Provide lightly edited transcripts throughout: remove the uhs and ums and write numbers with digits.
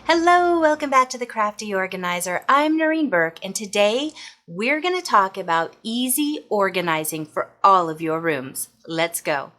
Hello, welcome back to the Crafty Organizer. I'm Noreen Burke, and today we're going to talk about easy organizing for all of your rooms. Let's go.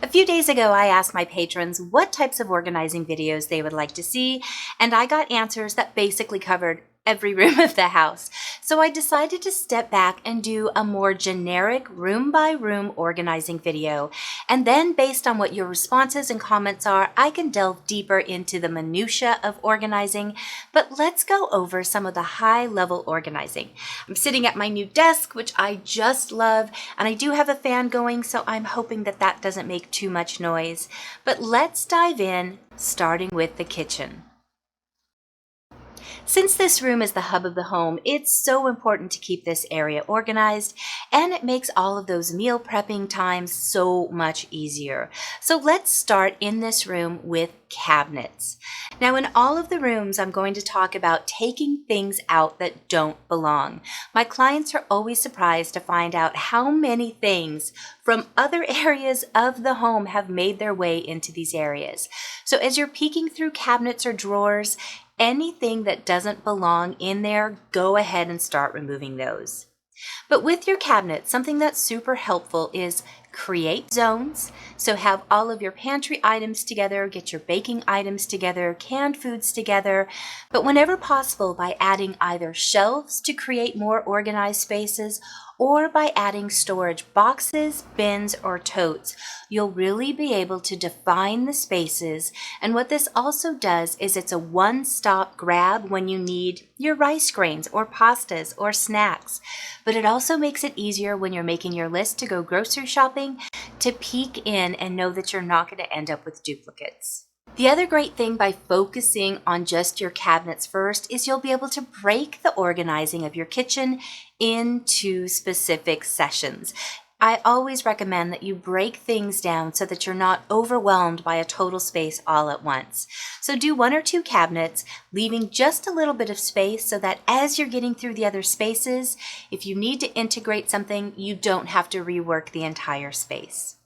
A few days ago, I asked my patrons what types of organizing videos they would like to see, and I got answers that basically covered every room of the house. So I decided to step back and do a more generic room by room organizing video. And then based on what your responses and comments are, I can delve deeper into the minutia of organizing. But let's go over some of the high level organizing. I'm sitting at my new desk, which I just love, and I do have a fan going, so I'm hoping that that doesn't make too much noise. But let's dive in, starting with the kitchen. Since this room is the hub of the home, it's so important to keep this area organized, and it makes all of those meal prepping times so much easier. So let's start in this room with cabinets. Now, in all of the rooms, I'm going to talk about taking things out that don't belong. My clients are always surprised to find out how many things from other areas of the home have made their way into these areas. So as you're peeking through cabinets or drawers, anything that doesn't belong in there, go ahead and start removing those. But with your cabinet, something that's super helpful is create zones. So have all of your pantry items together, get your baking items together, canned foods together, but whenever possible by adding either shelves to create more organized spaces or by adding storage boxes, bins, or totes. You'll really be able to define the spaces, and what this also does is it's a one-stop grab when you need your rice grains or pastas or snacks. But it also makes it easier when you're making your list to go grocery shopping to peek in and know that you're not going to end up with duplicates. The other great thing by focusing on just your cabinets first is you'll be able to break the organizing of your kitchen into specific sessions. I always recommend that you break things down so that you're not overwhelmed by a total space all at once. So do one or two cabinets, leaving just a little bit of space so that as you're getting through the other spaces, if you need to integrate something, you don't have to rework the entire space.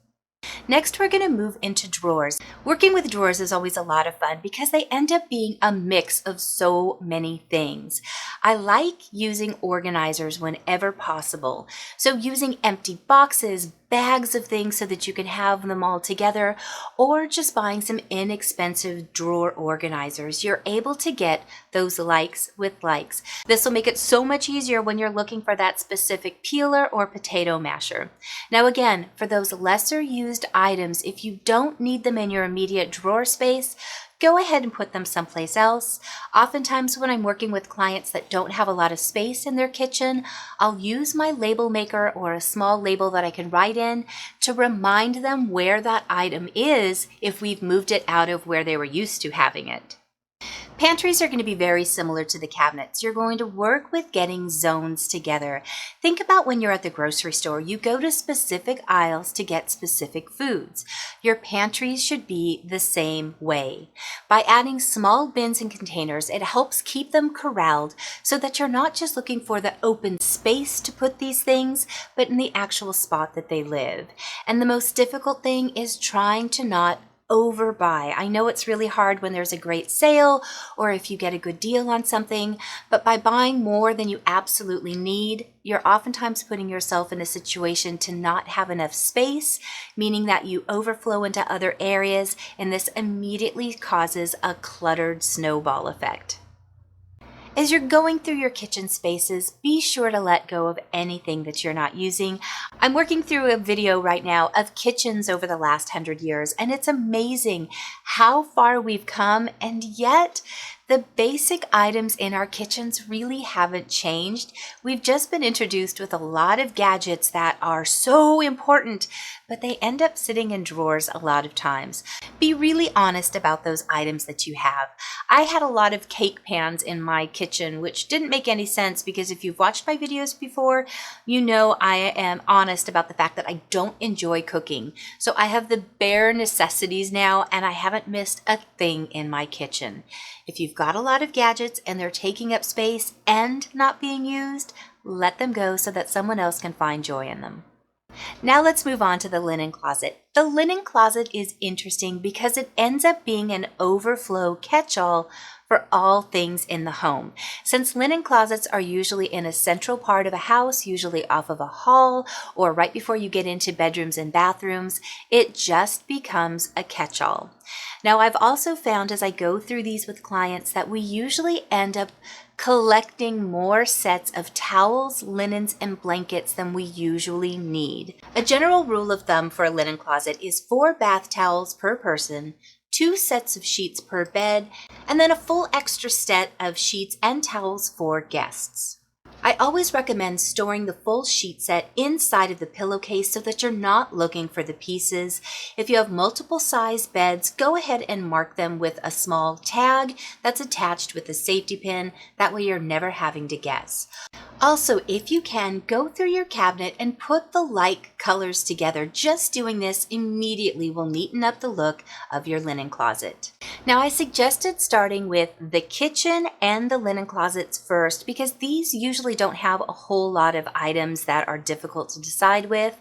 Next, we're going to move into drawers. Working with drawers is always a lot of fun because they end up being a mix of so many things. I like using organizers whenever possible. So using empty boxes, bags of things so that you can have them all together, or just buying some inexpensive drawer organizers. You're able to get those likes with likes. This will make it so much easier when you're looking for that specific peeler or potato masher. Now again, for those lesser used items, if you don't need them in your immediate drawer space, go ahead and put them someplace else. Oftentimes when I'm working with clients that don't have a lot of space in their kitchen, I'll use my label maker or a small label that I can write in to remind them where that item is if we've moved it out of where they were used to having it. Pantries are going to be very similar to the cabinets. You're going to work with getting zones together. Think about when you're at the grocery store. You go to specific aisles to get specific foods. Your pantries should be the same way. By adding small bins and containers, it helps keep them corralled so that you're not just looking for the open space to put these things, but in the actual spot that they live. And the most difficult thing is trying to not overbuy. I know it's really hard when there's a great sale or if you get a good deal on something, but by buying more than you absolutely need, you're oftentimes putting yourself in a situation to not have enough space, meaning that you overflow into other areas, and this immediately causes a cluttered snowball effect. As you're going through your kitchen spaces, be sure to let go of anything that you're not using. I'm working through a video right now of kitchens over the last 100 years, and it's amazing how far we've come, and yet the basic items in our kitchens really haven't changed. We've just been introduced with a lot of gadgets that are so important, but they end up sitting in drawers a lot of times. Be really honest about those items that you have. I had a lot of cake pans in my kitchen, which didn't make any sense because if you've watched my videos before, you know I am honest about the fact that I don't enjoy cooking. So I have the bare necessities now, and I haven't missed a thing in my kitchen. If you've got a lot of gadgets and they're taking up space and not being used, let them go so that someone else can find joy in them. Now let's move on to the linen closet. The linen closet is interesting because it ends up being an overflow catch-all for all things in the home. Since linen closets are usually in a central part of a house, usually off of a hall or right before you get into bedrooms and bathrooms, it just becomes a catch-all. Now, I've also found as I go through these with clients that we usually end up collecting more sets of towels, linens, and blankets than we usually need. A general rule of thumb for a linen closet is 4 bath towels per person, 2 sets of sheets per bed, and then a full extra set of sheets and towels for guests. I always recommend storing the full sheet set inside of the pillowcase so that you're not looking for the pieces. If you have multiple size beds, go ahead and mark them with a small tag that's attached with a safety pin. That way you're never having to guess. Also, if you can, go through your cabinet and put the like colors together. Just doing this immediately will neaten up the look of your linen closet. Now, I suggested starting with the kitchen and the linen closets first because these usually don't have a whole lot of items that are difficult to decide with.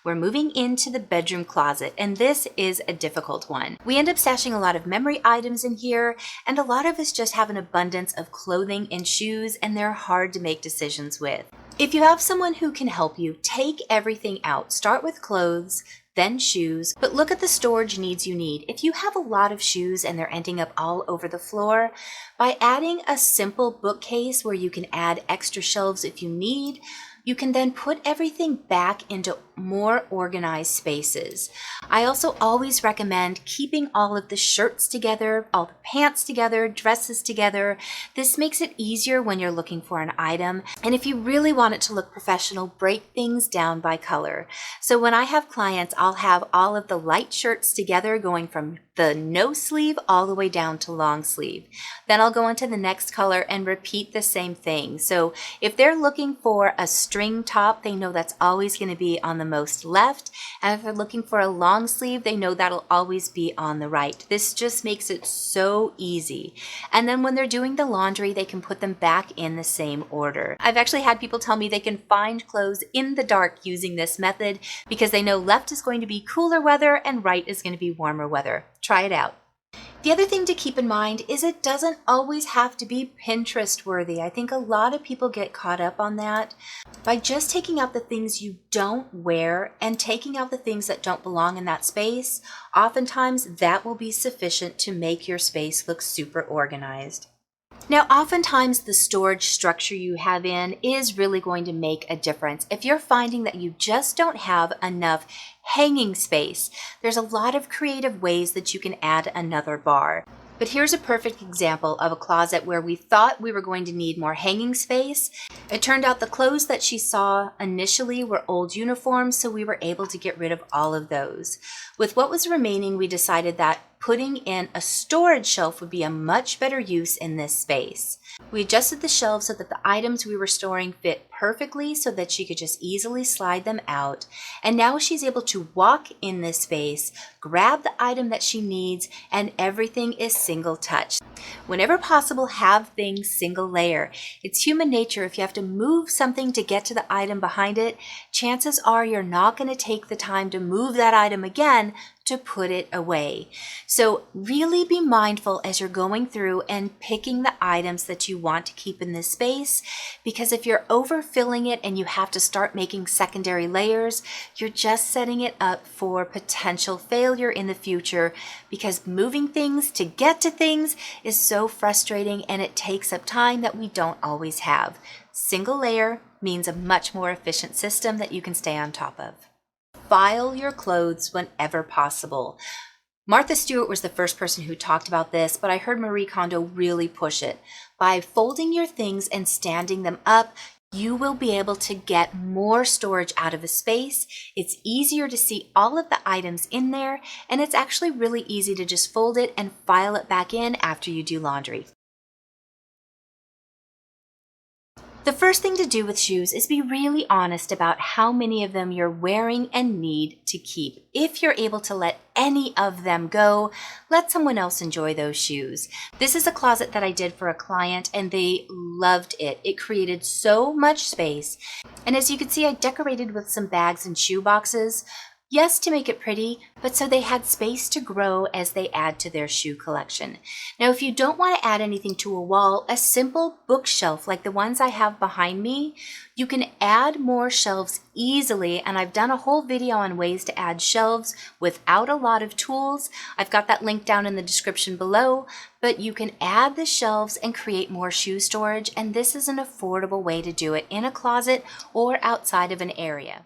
We're moving into the bedroom closet, and this is a difficult one. We end up stashing a lot of memory items in here, and a lot of us just have an abundance of clothing and shoes, and they're hard to make decisions with. If you have someone who can help you, take everything out. Start with clothes, then shoes, but look at the storage needs you need. If you have a lot of shoes and they're ending up all over the floor, by adding a simple bookcase where you can add extra shelves if you need, you can then put everything back into more organized spaces. I also always recommend keeping all of the shirts together, all the pants together, dresses together. This makes it easier when you're looking for an item. And if you really want it to look professional, break things down by color. So when I have clients, I'll have all of the light shirts together going from the no sleeve all the way down to long sleeve. Then I'll go into the next color and repeat the same thing. So if they're looking for a string top, they know that's always going to be on the most left. And if they're looking for a long sleeve, they know that'll always be on the right. This just makes it so easy. And then when they're doing the laundry, they can put them back in the same order. I've actually had people tell me they can find clothes in the dark using this method because they know left is going to be cooler weather and right is going to be warmer weather. Try it out. The other thing to keep in mind is it doesn't always have to be Pinterest worthy. I think a lot of people get caught up on that. By just taking out the things you don't wear and taking out the things that don't belong in that space, oftentimes that will be sufficient to make your space look super organized. Now, oftentimes the storage structure you have in is really going to make a difference. If you're finding that you just don't have enough hanging space, there's a lot of creative ways that you can add another bar. But here's a perfect example of a closet where we thought we were going to need more hanging space. It turned out the clothes that she saw initially were old uniforms, so we were able to get rid of all of those. With what was remaining, we decided that putting in a storage shelf would be a much better use in this space. We adjusted the shelves so that the items we were storing fit perfectly so that she could just easily slide them out. And now she's able to walk in this space, grab the item that she needs, and everything is single touch. Whenever possible, have things single layer. It's human nature. If you have to move something to get to the item behind it, chances are you're not going to take the time to move that item again to put it away. So really be mindful as you're going through and picking the items that you want to keep in this space, because if you're overfilling it and you have to start making secondary layers, you're just setting it up for potential failure in the future, because moving things to get to things is so frustrating and it takes up time that we don't always have. Single layer means a much more efficient system that you can stay on top of. File your clothes whenever possible. Martha Stewart was the first person who talked about this, but I heard Marie Kondo really push it. By folding your things and standing them up, you will be able to get more storage out of a space. It's easier to see all of the items in there, and it's actually really easy to just fold it and file it back in after you do laundry. The first thing to do with shoes is be really honest about how many of them you're wearing and need to keep. If you're able to let any of them go, let someone else enjoy those shoes. This is a closet that I did for a client and they loved it. It created so much space. And as you can see, I decorated with some bags and shoe boxes. Yes, to make it pretty, but so they had space to grow as they add to their shoe collection. Now, if you don't want to add anything to a wall, a simple bookshelf like the ones I have behind me, you can add more shelves easily, and I've done a whole video on ways to add shelves without a lot of tools. I've got that link down in the description below, but you can add the shelves and create more shoe storage, and this is an affordable way to do it in a closet or outside of an area.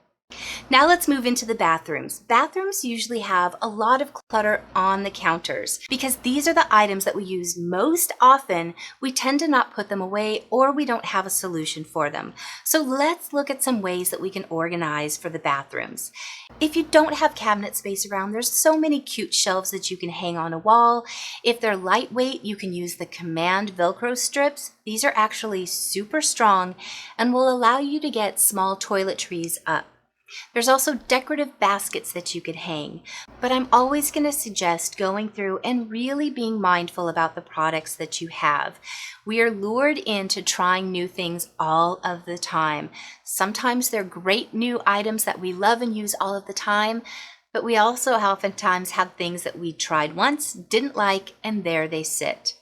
Now let's move into the bathrooms. Bathrooms usually have a lot of clutter on the counters. Because these are the items that we use most often, we tend to not put them away or we don't have a solution for them. So let's look at some ways that we can organize for the bathrooms. If you don't have cabinet space around, there's so many cute shelves that you can hang on a wall. If they're lightweight, you can use the Command Velcro strips. These are actually super strong and will allow you to get small toiletries up. There's also decorative baskets that you could hang, but I'm always going to suggest going through and really being mindful about the products that you have. We are lured into trying new things all of the time. Sometimes they're great new items that we love and use all of the time, but we also oftentimes have things that we tried once, didn't like, and there they sit.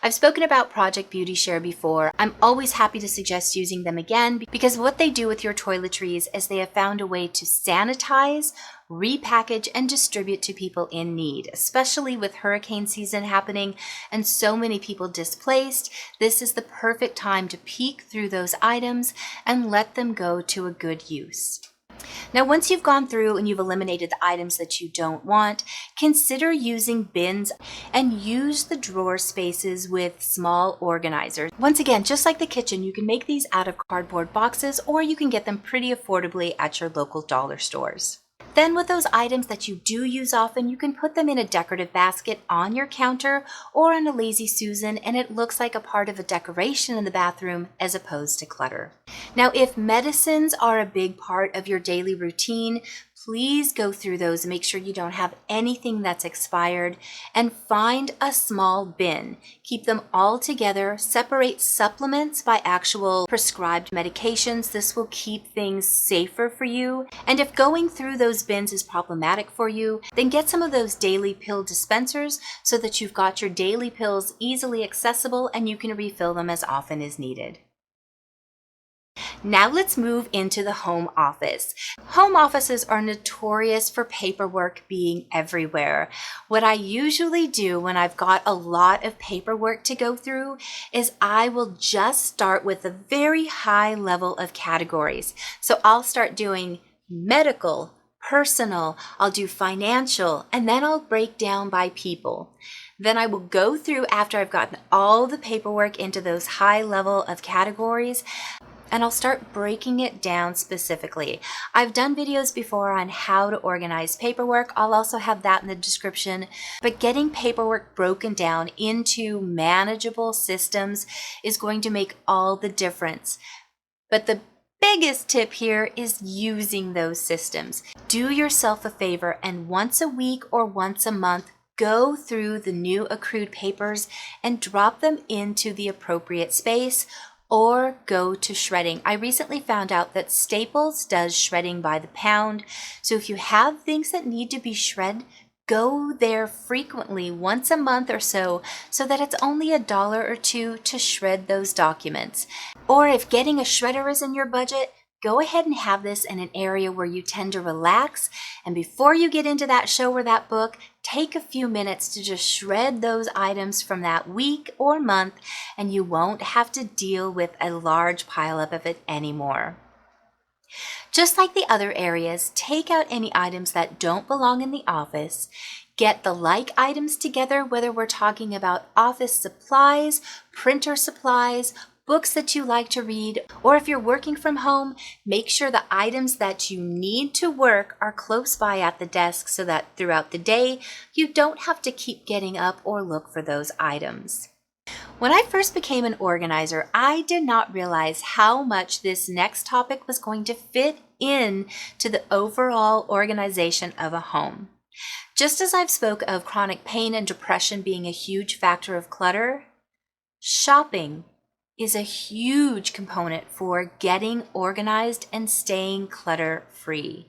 I've spoken about Project Beauty Share before. I'm always happy to suggest using them again because what they do with your toiletries is they have found a way to sanitize, repackage, and distribute to people in need, especially with hurricane season happening and so many people displaced. This is the perfect time to peek through those items and let them go to a good use. Now, once you've gone through and you've eliminated the items that you don't want, consider using bins and use the drawer spaces with small organizers. Once again, just like the kitchen, you can make these out of cardboard boxes or you can get them pretty affordably at your local dollar stores. Then with those items that you do use often, you can put them in a decorative basket on your counter or on a Lazy Susan, and it looks like a part of a decoration in the bathroom as opposed to clutter. Now, if medicines are a big part of your daily routine, please go through those and make sure you don't have anything that's expired and find a small bin. Keep them all together. Separate supplements by actual prescribed medications. This will keep things safer for you. And if going through those bins is problematic for you, then get some of those daily pill dispensers so that you've got your daily pills easily accessible and you can refill them as often as needed. Now let's move into the home office. Home offices are notorious for paperwork being everywhere. What I usually do when I've got a lot of paperwork to go through is I will just start with a very high level of categories. So I'll start doing medical, personal, I'll do financial, and then I'll break down by people. Then I will go through after I've gotten all the paperwork into those high level of categories, and I'll start breaking it down specifically. I've done videos before on how to organize paperwork. I'll also have that in the description. But getting paperwork broken down into manageable systems is going to make all the difference. But the biggest tip here is using those systems. Do yourself a favor and once a week or once a month, go through the new accrued papers and drop them into the appropriate space, or go to shredding. I recently found out that Staples does shredding by the pound. So if you have things that need to be shredded, go there frequently, once a month or so that it's only $1 or $2 to shred those documents. Or if getting a shredder is in your budget, go ahead and have this in an area where you tend to relax. And before you get into that show or that book, take a few minutes to just shred those items from that week or month, and you won't have to deal with a large pileup of it anymore. Just like the other areas, take out any items that don't belong in the office. Get the like items together, whether we're talking about office supplies, printer supplies, books that you like to read, or if you're working from home, make sure the items that you need to work are close by at the desk so that throughout the day, you don't have to keep getting up or look for those items. When I first became an organizer, I did not realize how much this next topic was going to fit in to the overall organization of a home. Just as I've spoke of chronic pain and depression being a huge factor of clutter, shopping is a huge component for getting organized and staying clutter-free.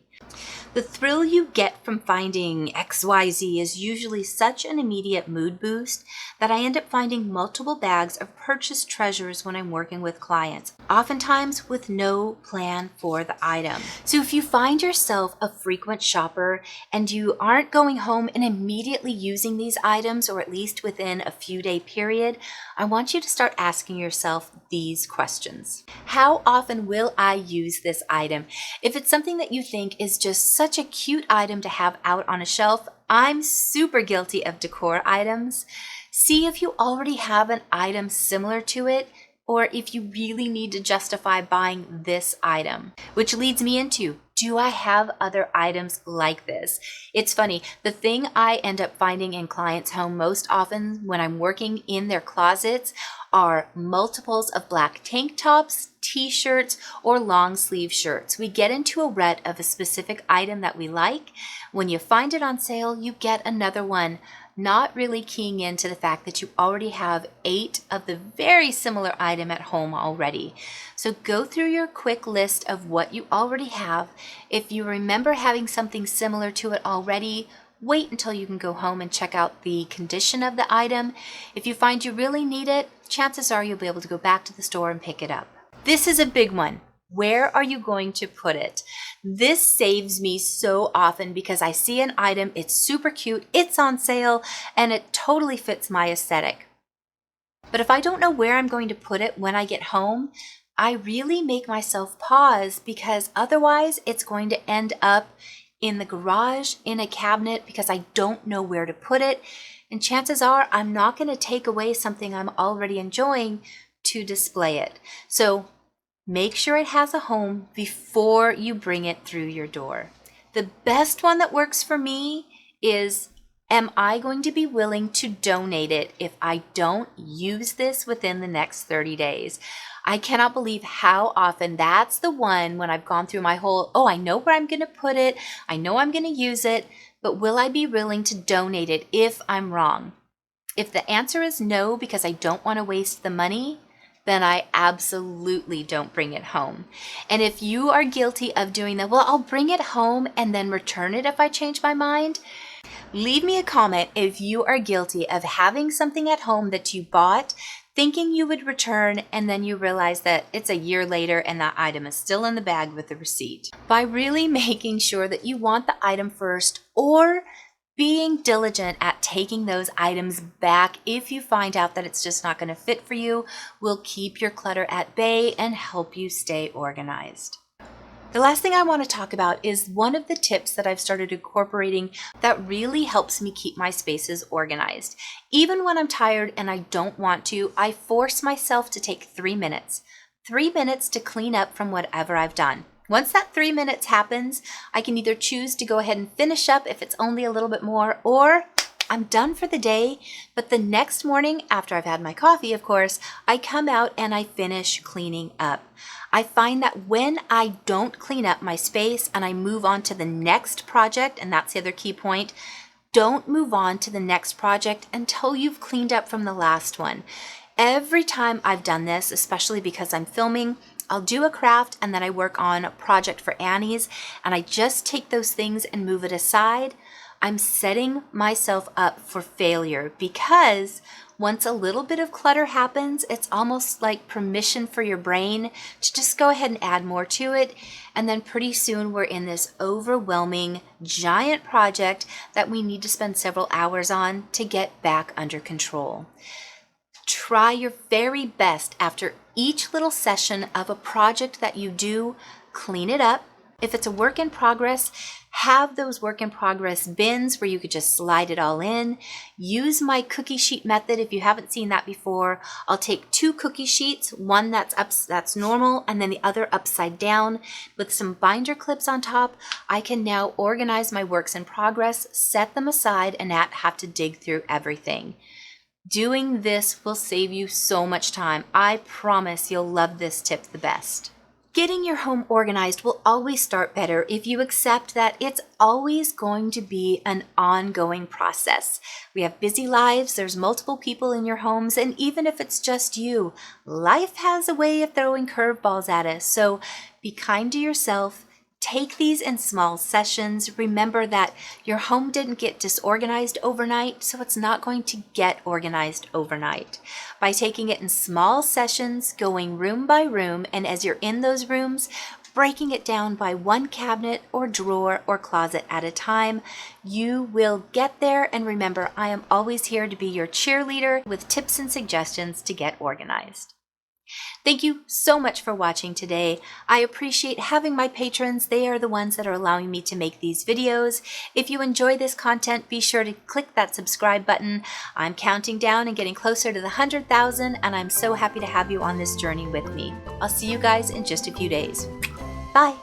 The thrill you get from finding XYZ is usually such an immediate mood boost that I end up finding multiple bags of purchased treasures when I'm working with clients, oftentimes with no plan for the item. So if you find yourself a frequent shopper and you aren't going home and immediately using these items, or at least within a few day period, I want you to start asking yourself these questions. How often will I use this item? If it's something that you think is just such a cute item to have out on a shelf, I'm super guilty of decor items. See if you already have an item similar to it, or if you really need to justify buying this item. Which leads me into, do I have other items like this? It's funny, the thing I end up finding in clients' home most often when I'm working in their closets are multiples of black tank tops, t-shirts, or long sleeve shirts. We get into a rut of a specific item that we like. When you find it on sale, you get another one, not really keying into the fact that you already have 8 of the very similar item at home already. So go through your quick list of what you already have. If you remember having something similar to it already, wait until you can go home and check out the condition of the item. If you find you really need it, chances are you'll be able to go back to the store and pick it up. This is a big one. Where are you going to put it? This saves me so often because I see an item, it's super cute, it's on sale, and it totally fits my aesthetic. But if I don't know where I'm going to put it when I get home, I really make myself pause, because otherwise it's going to end up in the garage, in a cabinet, because I don't know where to put it. And chances are I'm not going to take away something I'm already enjoying to display it. So make sure it has a home before you bring it through your door. The best one that works for me is, am I going to be willing to donate it if I don't use this within the next 30 days? I cannot believe how often that's the one when I've gone through my whole, I know where I'm going to put it, I know I'm going to use it, but will I be willing to donate it if I'm wrong? If the answer is no, because I don't want to waste the money, then I absolutely don't bring it home. And if you are guilty of doing that, I'll bring it home and then return it if I change my mind. Leave me a comment if you are guilty of having something at home that you bought, thinking you would return, and then you realize that it's a year later and that item is still in the bag with the receipt. By really making sure that you want the item first, or being diligent at taking those items back if you find out that it's just not going to fit for you, will keep your clutter at bay and help you stay organized. The last thing I want to talk about is one of the tips that I've started incorporating that really helps me keep my spaces organized. Even when I'm tired and I don't want to, I force myself to take 3 minutes. 3 minutes to clean up from whatever I've done. Once that 3 minutes happens, I can either choose to go ahead and finish up if it's only a little bit more, or I'm done for the day. But the next morning, after I've had my coffee, of course, I come out and I finish cleaning up. I find that when I don't clean up my space and I move on to the next project, and that's the other key point, don't move on to the next project until you've cleaned up from the last one. Every time I've done this, especially because I'm filming, I'll do a craft and then I work on a project for Annie's, and I just take those things and move it aside. I'm setting myself up for failure, because once a little bit of clutter happens, it's almost like permission for your brain to just go ahead and add more to it. And then pretty soon we're in this overwhelming giant project that we need to spend several hours on to get back under control. Try your very best after each little session of a project that you do, clean it up. If it's a work in progress, have those work in progress bins where you could just slide it all in. Use my cookie sheet method if you haven't seen that before. I'll take 2 cookie sheets, one that's normal, and then the other upside down with some binder clips on top. I can now organize my works in progress, set them aside, and not have to dig through everything. Doing this will save you so much time. I promise you'll love this tip the best. Getting your home organized will always start better if you accept that it's always going to be an ongoing process. We have busy lives, there's multiple people in your homes, and even if it's just you, life has a way of throwing curveballs at us. So be kind to yourself. Take these in small sessions. Remember that your home didn't get disorganized overnight, so it's not going to get organized overnight. By taking it in small sessions, going room by room, and as you're in those rooms, breaking it down by one cabinet or drawer or closet at a time, you will get there. And remember, I am always here to be your cheerleader with tips and suggestions to get organized. Thank you so much for watching today. I appreciate having my patrons. They are the ones that are allowing me to make these videos. If you enjoy this content, be sure to click that subscribe button. I'm counting down and getting closer to the 100,000, and I'm so happy to have you on this journey with me. I'll see you guys in just a few days. Bye.